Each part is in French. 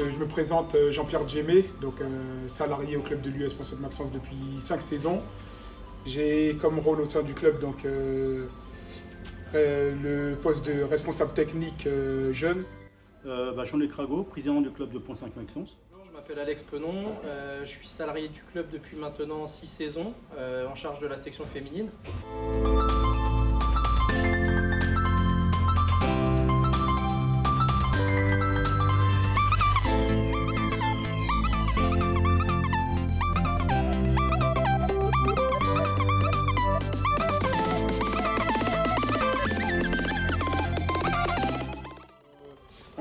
Je me présente Jean-Pierre Djemé, donc salarié au club de l'US Pont-Sainte-Maxence depuis 5 saisons. J'ai comme rôle au sein du club donc, le poste de responsable technique jeune. Jean-Luc Rago, président du club de Pont-Sainte-Maxence. Je m'appelle Alex Penon, je suis salarié du club depuis maintenant 6 saisons, en charge de la section féminine.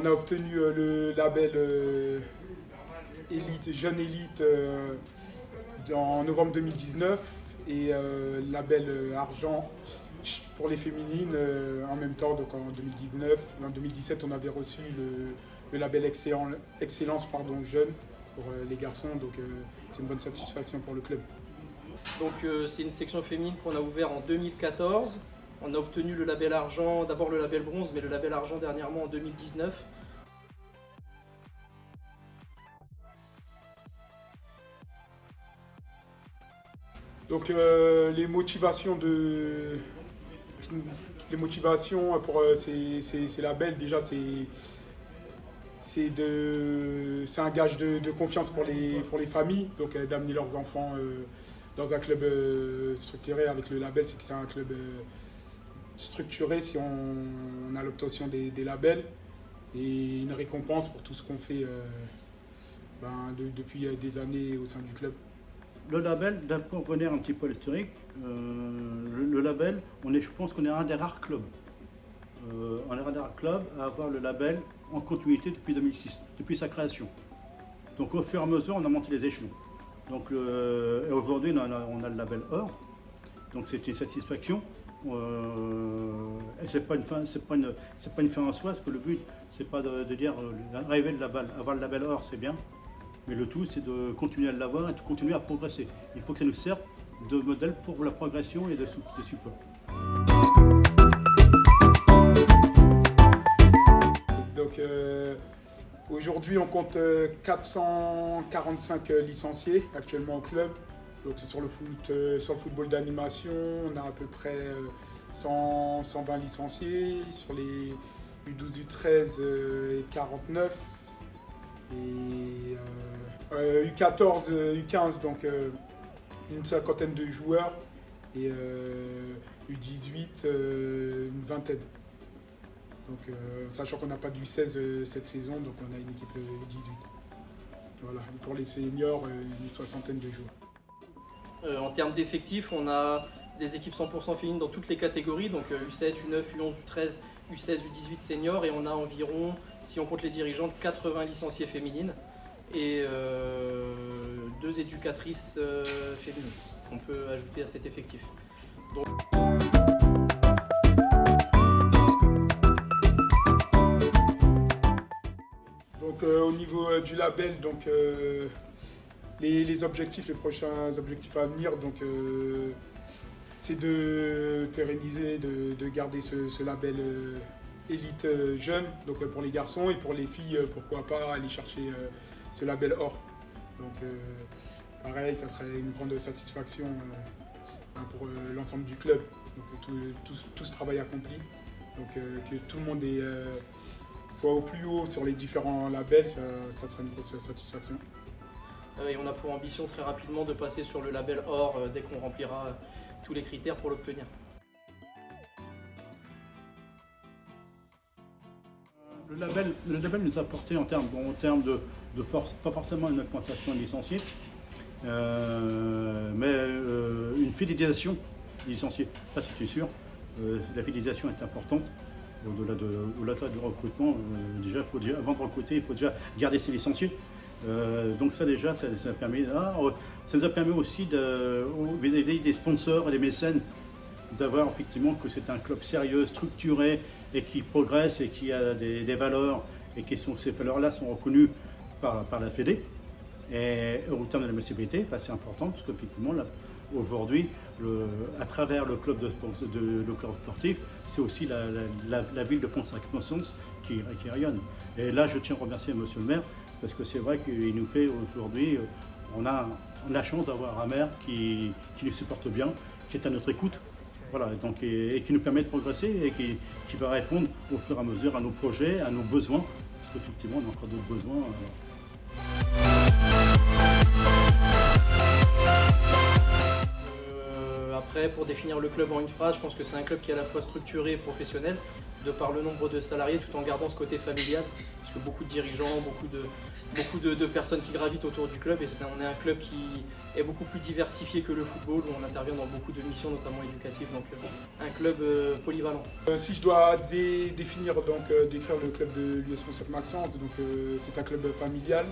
On a obtenu le label Elite, Jeune Élite en novembre 2019 et label Argent pour les féminines en même temps, donc en 2019. En 2017, on avait reçu le label Excellence Jeune pour les garçons, donc c'est une bonne satisfaction pour le club. Donc c'est une section féminine qu'on a ouvert en 2014. On a obtenu le label argent, d'abord le label bronze, mais le label argent dernièrement en 2019. Donc les motivations pour ces labels, déjà c'est un gage de confiance pour les familles, donc d'amener leurs enfants dans un club structuré avec le label, c'est que c'est un club structuré si on a l'obtention des labels et une récompense pour tout ce qu'on fait depuis des années au sein du club. Le label, pour revenir un petit peu à l'historique, le label, je pense qu'on est un des rares clubs. On est un des rares clubs à avoir le label en continuité depuis 2006, depuis sa création. Donc au fur et à mesure, on a monté les échelons. Donc et aujourd'hui, on a le label or. Donc c'est une satisfaction. Et c'est pas une fin en soi, parce que le but, c'est pas de dire arriver avoir le label or, c'est bien. Mais le tout, c'est de continuer à l'avoir et de continuer à progresser. Il faut que ça nous serve de modèle pour la progression et de support. Donc aujourd'hui, on compte 445 licenciés actuellement au club. Donc sur le football d'animation, on a à peu près 120 licenciés. Sur les U12, U13, 49. Et U14, U15, donc une cinquantaine de joueurs, et U18, une vingtaine. Donc, sachant qu'on n'a pas du 16 cette saison, donc on a une équipe U18. Voilà. Et pour les seniors, une soixantaine de joueurs. En termes d'effectifs, on a des équipes 100% féminines dans toutes les catégories, donc U7, U9, U11, U13, U16, U18 seniors, et on a environ, si on compte les dirigeantes, 80 licenciés féminines et 2 éducatrices féminines qu'on peut ajouter à cet effectif. Donc au niveau du label, donc les objectifs, les prochains objectifs à venir, donc c'est de pérenniser, de garder ce label élite jeune, donc pour les garçons, et pour les filles, pourquoi pas aller chercher ce label or. Donc pareil, ça serait une grande satisfaction pour l'ensemble du club, donc tout ce travail accompli. Donc que tout le monde soit au plus haut sur les différents labels, ça serait une grosse satisfaction. Et on a pour ambition très rapidement de passer sur le label or dès qu'on remplira tous les critères pour l'obtenir. Le label nous a apporté en termes de force, pas forcément une augmentation de licenciés, mais une fidélisation des licenciés. Ça c'est sûr, la fidélisation est importante. Au-delà du recrutement, avant de recruter, il faut déjà garder ses licenciés. Donc ça déjà, ça nous a permis aussi vis-à-vis des sponsors et des mécènes d'avoir effectivement que c'est un club sérieux, structuré et qui progresse et qui a des valeurs et ces valeurs-là sont reconnues par la Fédé. Et au terme de la municipalité, c'est important parce qu'effectivement aujourd'hui, à travers le club sportif, c'est aussi la ville de Pont-Saint-Maxence qui rayonne. Et là, je tiens à remercier Monsieur le maire parce que c'est vrai qu'il nous fait aujourd'hui, on a la chance d'avoir un maire qui nous supporte bien, qui est à notre écoute, voilà, donc, et qui nous permet de progresser et qui va répondre au fur et à mesure à nos projets, à nos besoins, parce qu'effectivement, on a encore d'autres besoins. Après, pour définir le club en une phrase, je pense que c'est un club qui est à la fois structuré et professionnel, de par le nombre de salariés, tout en gardant ce côté familial, parce que beaucoup de dirigeants, beaucoup de personnes qui gravitent autour du club, et on est un club qui est beaucoup plus diversifié que le football, où on intervient dans beaucoup de missions, notamment éducatives, donc un club polyvalent. Si je dois décrire le club de l'US Pont-Saint-Maxence, donc c'est un club familial,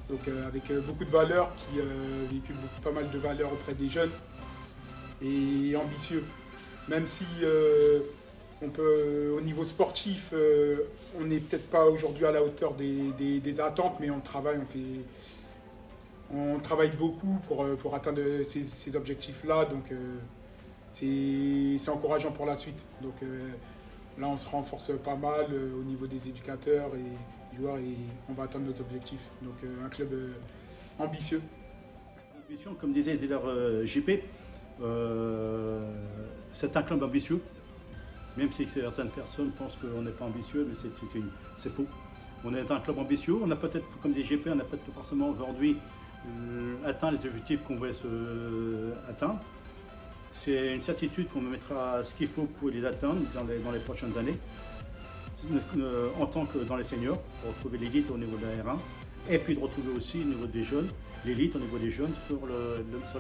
donc avec beaucoup de valeurs, qui véhicule pas mal de valeurs auprès des jeunes, et ambitieux. Même si on peut, au niveau sportif, on n'est peut-être pas aujourd'hui à la hauteur des attentes, mais on travaille beaucoup pour atteindre ces objectifs-là, donc c'est encourageant pour la suite. Donc là, on se renforce pas mal au niveau des éducateurs et des joueurs, et on va atteindre notre objectif. Donc un club ambitieux. Comme disait JP, c'est un club ambitieux, même si certaines personnes pensent qu'on n'est pas ambitieux, mais c'est faux. On est un club ambitieux, on a peut-être, comme dit GP, on n'a peut-être pas forcément aujourd'hui atteint les objectifs qu'on voulait atteindre. C'est une certitude qu'on mettra ce qu'il faut pour les atteindre dans les prochaines années, en tant que dans les seniors, pour retrouver l'élite au niveau de la R1, et puis de retrouver aussi au niveau des jeunes, l'élite au niveau des jeunes sur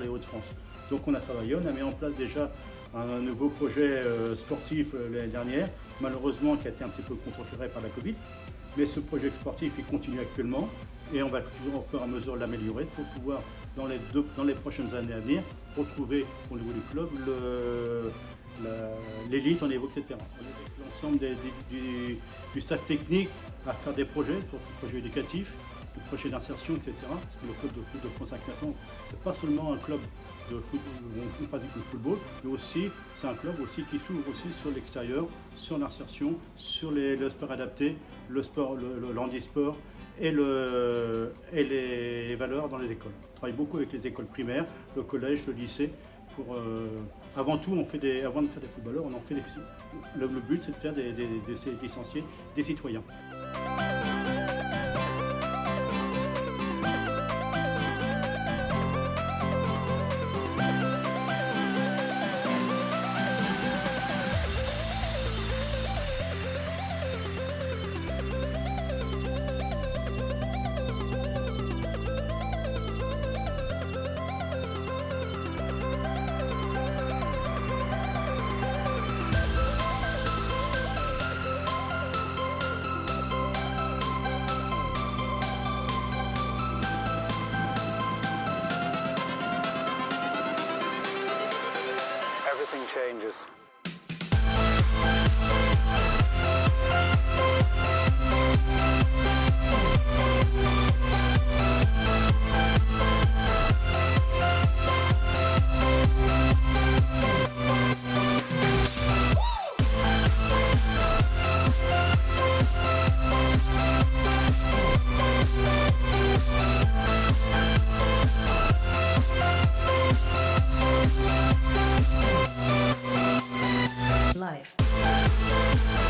les Hauts-de-France. Donc on a travaillé, on a mis en place déjà un nouveau projet sportif l'année dernière, malheureusement qui a été un petit peu contreféré par la Covid. Mais ce projet sportif il continue actuellement et on va toujours au fur et à mesure l'améliorer pour pouvoir dans les prochaines années à venir retrouver au niveau du club l'élite au niveau, etc. L'ensemble du staff technique à faire des projets éducatifs, des projets d'insertion, etc. Parce que le club de foot de Pont-Saint-Maxence, c'est pas seulement un club de foot où on pratique le football, mais aussi c'est un club aussi qui s'ouvre aussi sur l'extérieur, sur l'insertion, sur le sport adapté, le handisport et les valeurs dans les écoles. On travaille beaucoup avec les écoles primaires, le collège, le lycée. Avant tout, avant de faire des footballeurs, on en fait le but c'est de faire des licenciés, des citoyens. Everything changes. Thank